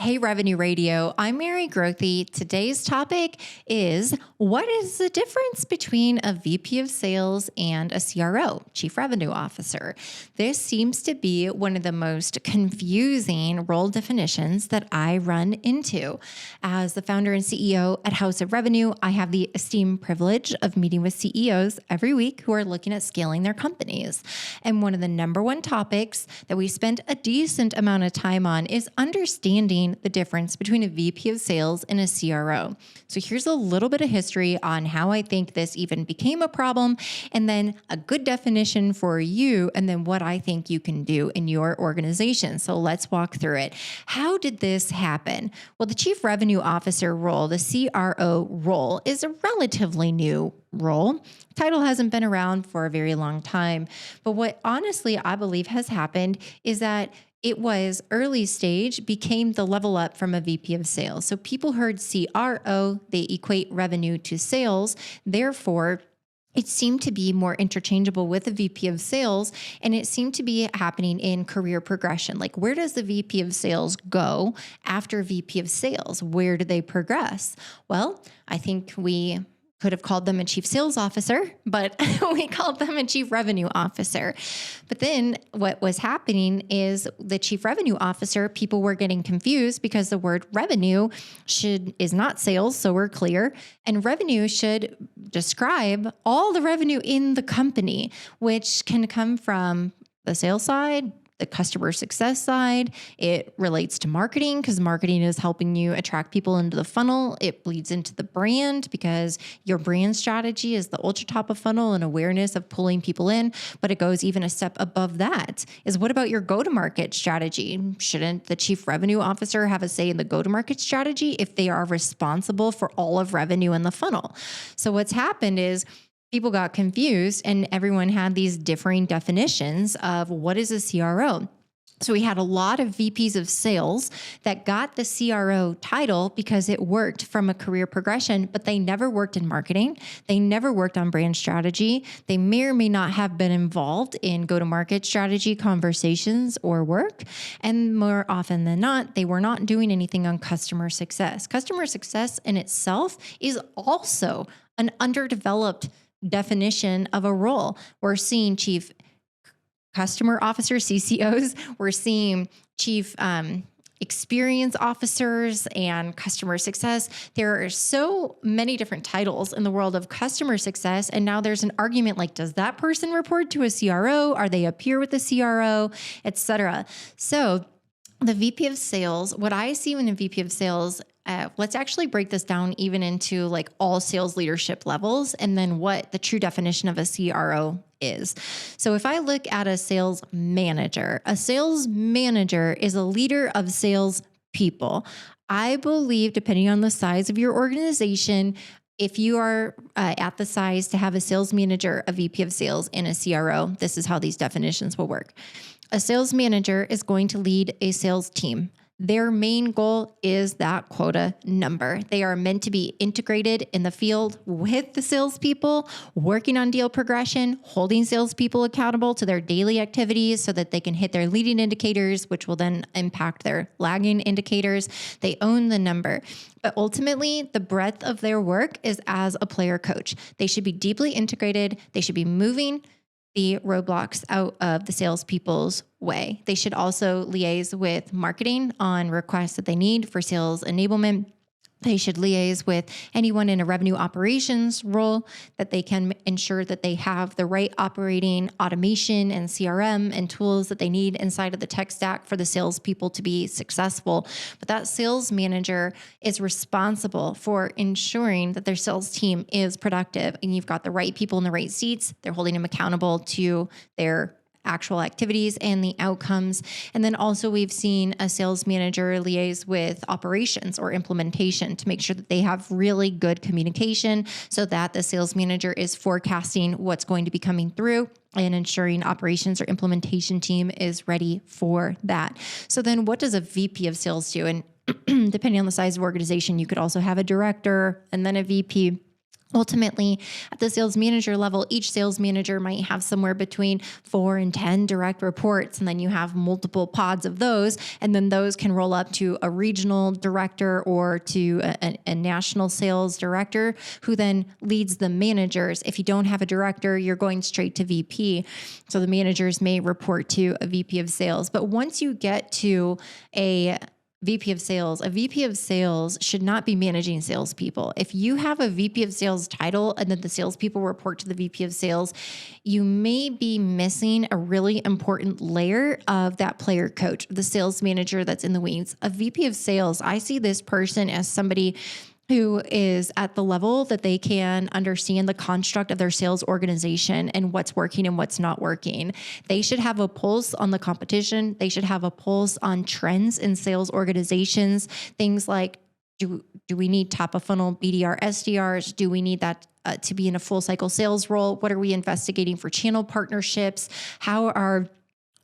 Hey, Revenue Radio. I'm Mary Grothy. Today's topic is what is the difference between a VP of sales and a CRO, Chief Revenue Officer? This seems to be one of the most confusing role definitions that I run into. As the founder and CEO at House of Revenue, I have the esteemed privilege of meeting with CEOs every week who are looking at scaling their companies. And one of the number one topics that we spend a decent amount of time on is understanding the difference between a VP of sales and a CRO. So here's a little bit of history on how I think this even became a problem, and then a good definition for you, and then what I think you can do in your organization. So let's walk through it. How did this happen? Well, the Chief Revenue Officer role, the CRO role, is a relatively new role. Title hasn't been around for a very long time. But what honestly I believe has happened is that it was early stage, became the level up from a VP of sales. So people heard CRO, they equate revenue to sales. Therefore, it seemed to be more interchangeable with a VP of sales, and it seemed to be happening in career progression. Like, where does the VP of sales go after VP of sales? Where do they progress? Well, I think we could have called them a chief sales officer, but we called them a chief revenue officer. But then what was happening is the chief revenue officer, people were getting confused because the word revenue is not sales, so we're clear. And revenue should describe all the revenue in the company, which can come from the sales side, the customer success side. It relates to marketing because marketing is helping you attract people into the funnel. It bleeds into the brand because your brand strategy is the ultra top of funnel and awareness of pulling people in. But it goes even a step above that is what about your go-to-market strategy? Shouldn't the chief revenue officer have a say in the go-to-market strategy if they are responsible for all of revenue in the funnel? So what's happened is people got confused and everyone had these differing definitions of what is a CRO. So we had a lot of VPs of sales that got the CRO title because it worked from a career progression, but they never worked in marketing. They never worked on brand strategy. They may or may not have been involved in go-to-market strategy conversations or work. And more often than not, they were not doing anything on customer success. Customer success in itself is also an underdeveloped definition of a role. We're seeing chief customer officers, CCOs. We're seeing chief experience officers and customer success. There are so many different titles in the world of customer success. And now there's an argument like, does that person report to a CRO? Are they a peer with the CRO, et cetera? So the VP of sales, what I see in a VP of sales, let's actually break this down even into like all sales leadership levels and then what the true definition of a CRO is. So if I look at a sales manager is a leader of sales people. I believe, depending on the size of your organization, if you are at the size to have a sales manager, a VP of sales, and a CRO, this is how these definitions will work. A sales manager is going to lead a sales team. Their main goal is that quota number. They are meant to be integrated in the field with the salespeople, working on deal progression, holding salespeople accountable to their daily activities so that they can hit their leading indicators, which will then impact their lagging indicators. They own the number. But ultimately, the breadth of their work is as a player coach. They should be deeply integrated. They should be moving the roadblocks out of the salespeople's way. They should also liaise with marketing on requests that they need for sales enablement. They should liaise with anyone in a revenue operations role that they can ensure that they have the right operating automation and CRM and tools that they need inside of the tech stack for the salespeople to be successful. But that sales manager is responsible for ensuring that their sales team is productive and you've got the right people in the right seats. They're holding them accountable to their actual activities and the outcomes. And then also we've seen a sales manager liaise with operations or implementation to make sure that they have really good communication so that the sales manager is forecasting what's going to be coming through and ensuring operations or implementation team is ready for that. So then what does a VP of sales do? And depending on the size of organization, you could also have a director and then a VP. Ultimately, at the sales manager level, each sales manager might have somewhere between 4 and 10 direct reports, and then you have multiple pods of those, and then those can roll up to a regional director or to a national sales director who then leads the managers. If you don't have a director, you're going straight to VP. So the managers may report to a VP of sales. But once you get to a VP of sales should not be managing salespeople. If you have a VP of sales title and then the salespeople report to the VP of sales, you may be missing a really important layer of that player coach, the sales manager that's in the weeds. A VP of sales, I see this person as somebody who is at the level that they can understand the construct of their sales organization and what's working and what's not working. They should have a pulse on the competition. They should have a pulse on trends in sales organizations. Things like, do we need top of funnel BDR, SDRs? Do we need that to be in a full cycle sales role? What are we investigating for channel partnerships? How are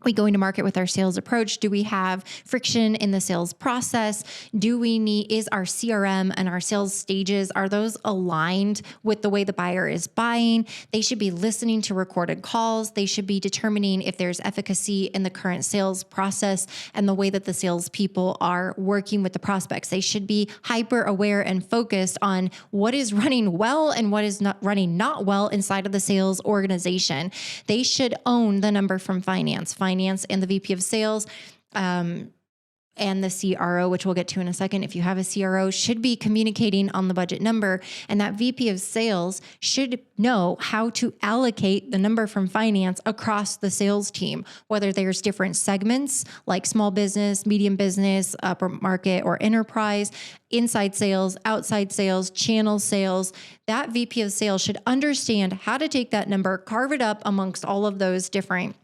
we going to market with our sales approach? Do we have friction in the sales process? Is our CRM and our sales stages, are those aligned with the way the buyer is buying? They should be listening to recorded calls. They should be determining if there's efficacy in the current sales process and the way that the salespeople are working with the prospects. They should be hyper aware and focused on what is running well and what is not running not well inside of the sales organization. They should own the number from finance and the VP of sales, and the CRO, which we'll get to in a second. If you have a CRO, should be communicating on the budget number, and that VP of sales should know how to allocate the number from finance across the sales team, whether there's different segments like small business, medium business, upper market, or enterprise, inside sales, outside sales, channel sales. That VP of sales should understand how to take that number, carve it up amongst all of those different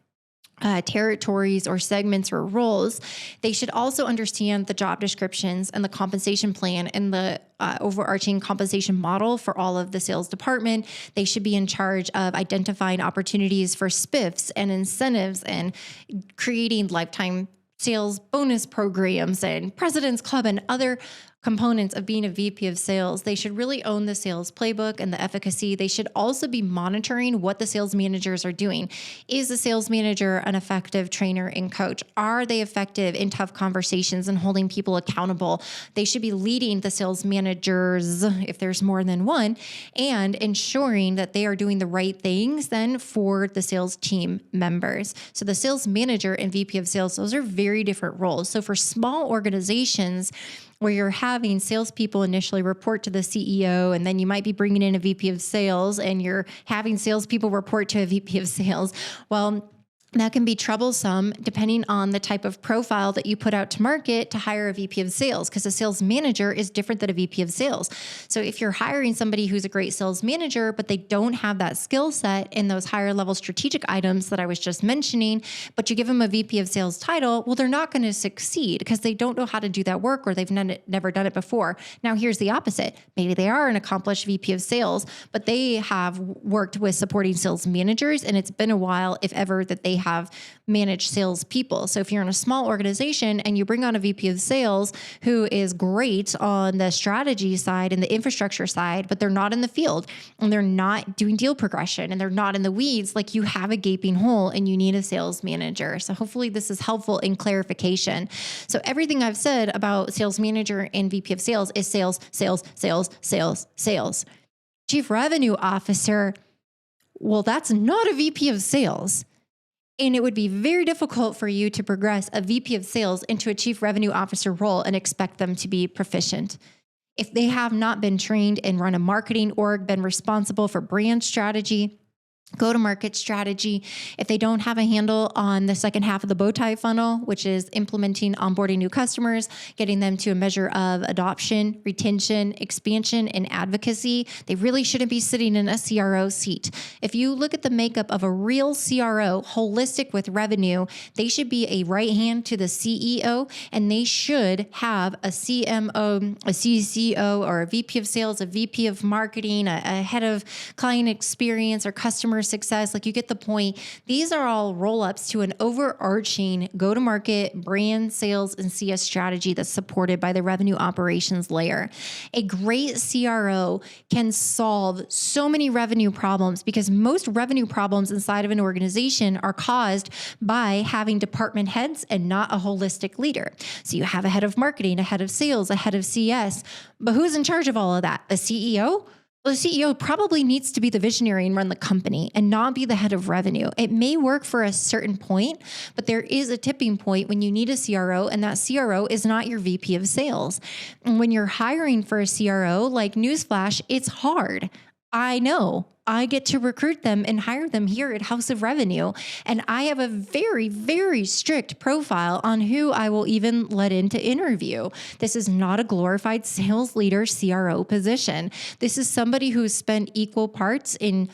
territories or segments or roles. They should also understand the job descriptions and the compensation plan and the overarching compensation model for all of the sales department. They should be in charge of identifying opportunities for spiffs and incentives and creating lifetime sales bonus programs and President's Club and other components of being a VP of sales. They should really own the sales playbook and the efficacy. They should also be monitoring what the sales managers are doing. Is the sales manager an effective trainer and coach? Are they effective in tough conversations and holding people accountable? They should be leading the sales managers, if there's more than one, and ensuring that they are doing the right things then for the sales team members. So the sales manager and VP of sales, those are very different roles. So for small organizations, where you're having salespeople initially report to the CEO, and then you might be bringing in a VP of sales and you're having salespeople report to a VP of sales. Well, that can be troublesome depending on the type of profile that you put out to market to hire a VP of sales, because a sales manager is different than a VP of sales. So if you're hiring somebody who's a great sales manager, but they don't have that skill set in those higher level strategic items that I was just mentioning, but you give them a VP of sales title, well, they're not going to succeed because they don't know how to do that work or they've never done it before. Now, here's the opposite. Maybe they are an accomplished VP of sales, but they have worked with supporting sales managers, and it's been a while, if ever, that they have managed sales people. So if you're in a small organization and you bring on a VP of sales who is great on the strategy side and the infrastructure side, but they're not in the field and they're not doing deal progression and they're not in the weeds, like, you have a gaping hole and you need a sales manager. So hopefully this is helpful in clarification. So everything I've said about sales manager and VP of sales is sales, sales, sales, sales, sales. Chief Revenue Officer, well, that's not a VP of sales. And it would be very difficult for you to progress a VP of sales into a chief revenue officer role and expect them to be proficient. If they have not been trained and run a marketing org, been responsible for brand strategy, go-to-market strategy, if they don't have a handle on the second half of the bow tie funnel, which is implementing, onboarding new customers, getting them to a measure of adoption, retention, expansion, and advocacy, they really shouldn't be sitting in a CRO seat. If you look at the makeup of a real CRO, holistic with revenue, they should be a right hand to the CEO, and they should have a CMO, a CCO, or a VP of sales, a VP of marketing, a head of client experience or customer customer success. Like, you get the point. These are all roll-ups to an overarching go-to-market brand, sales, and CS strategy that's supported by the revenue operations layer. A great CRO can solve so many revenue problems because most revenue problems inside of an organization are caused by having department heads and not a holistic leader. So you have a head of marketing, a head of sales, a head of CS, but who's in charge of all of that? The CEO? Well, the CEO probably needs to be the visionary and run the company and not be the head of revenue. It may work for a certain point, but there is a tipping point when you need a CRO, and that CRO is not your VP of sales. And when you're hiring for a CRO, like, newsflash, it's hard. I know. I get to recruit them and hire them here at House of Revenue. And I have a very, very strict profile on who I will even let in to interview. This is not a glorified sales leader CRO position. This is somebody who's spent equal parts in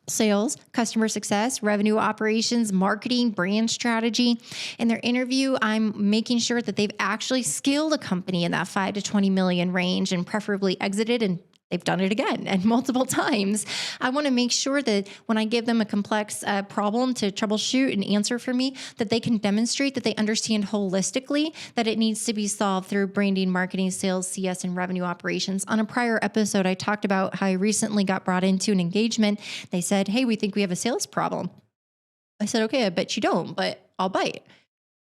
sales, customer success, revenue operations, marketing, brand strategy. In their interview, I'm making sure that they've actually scaled a company in that 5 to 20 million range and preferably exited, and they've done it again and multiple times. I want to make sure that when I give them a complex problem to troubleshoot and answer for me, that they can demonstrate that they understand holistically that it needs to be solved through branding, marketing, sales, CS, and revenue operations. On a prior episode, I talked about how I recently got brought into an engagement. They said, "Hey, we think we have a sales problem." I said, "Okay, I bet you don't, but I'll bite."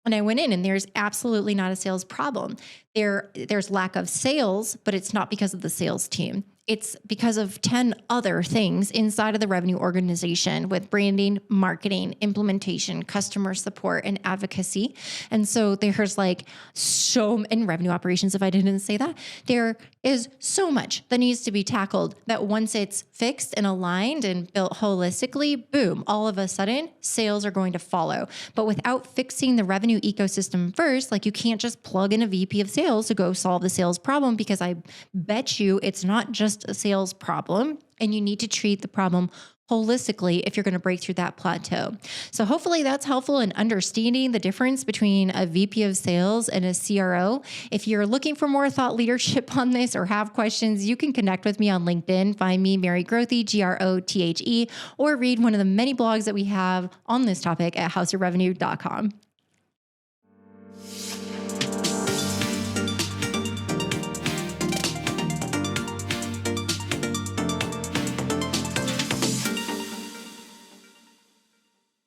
And I went in, and there's absolutely not a sales problem. There's lack of sales, but it's not because of the sales team. It's because of 10 other things inside of the revenue organization with branding, marketing, implementation, customer support, and advocacy. And so there's in revenue operations, if I didn't say that, there is so much that needs to be tackled that once it's fixed and aligned and built holistically, boom, all of a sudden sales are going to follow. But without fixing the revenue ecosystem first, you can't just plug in a VP of sales to go solve the sales problem, because I bet you it's not just a sales problem, and you need to treat the problem holistically if you're going to break through that plateau. So hopefully that's helpful in understanding the difference between a VP of sales and a CRO. If you're looking for more thought leadership on this or have questions, you can connect with me on LinkedIn. Find me, Mary Grothe, Grothe, or read one of the many blogs that we have on this topic at houseofrevenue.com.